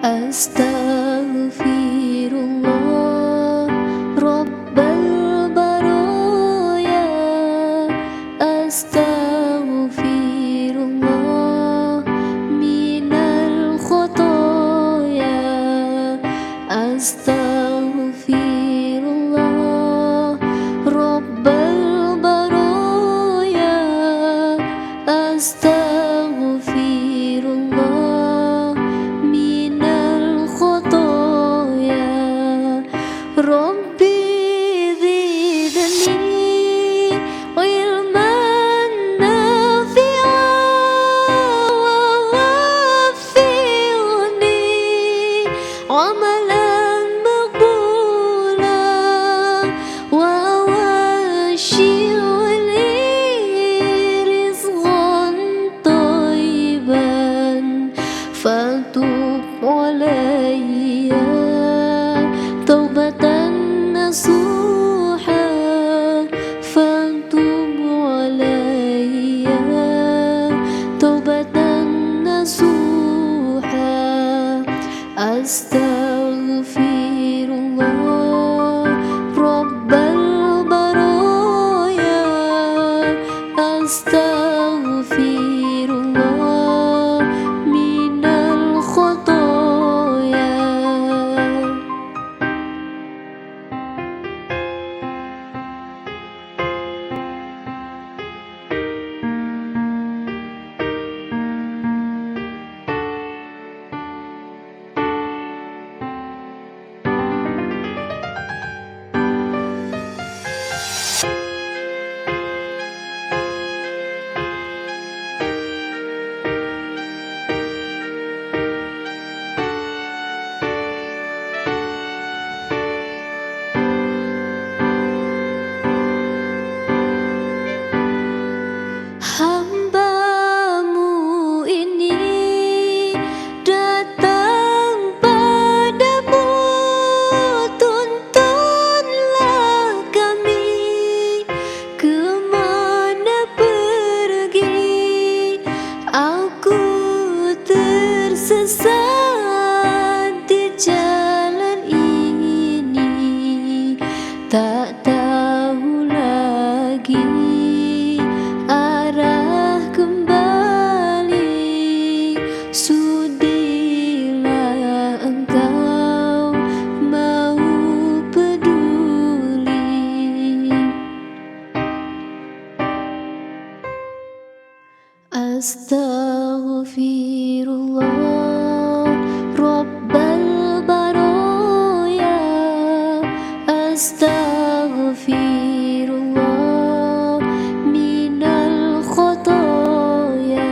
Astaghfirullah Rabbal baraya. Astaghfirullah minal khotoya. Astaghfirullah Rabbal baraya. Astaghfirullah minal khotoya. Rabbi zidni ilman nafi'an wa waffirni amalan maqbulan wa washirni rizqan thayyiban fatub alayya taubatan nasuha. Fatub alayya taubatan nasuha. Astaghfirullah Rabbal baraya. Astaghfirullah minal khotoya. Hamba-Mu ini datang padamu, tuntunlah kami kemana pergi. Aku tersesat di jalan ini, tak tahu lagi arah kembali. Sudilah Engkau mau peduli. Astaghfirullah Rabbal baraya. Astaghfirullah minal khotoya.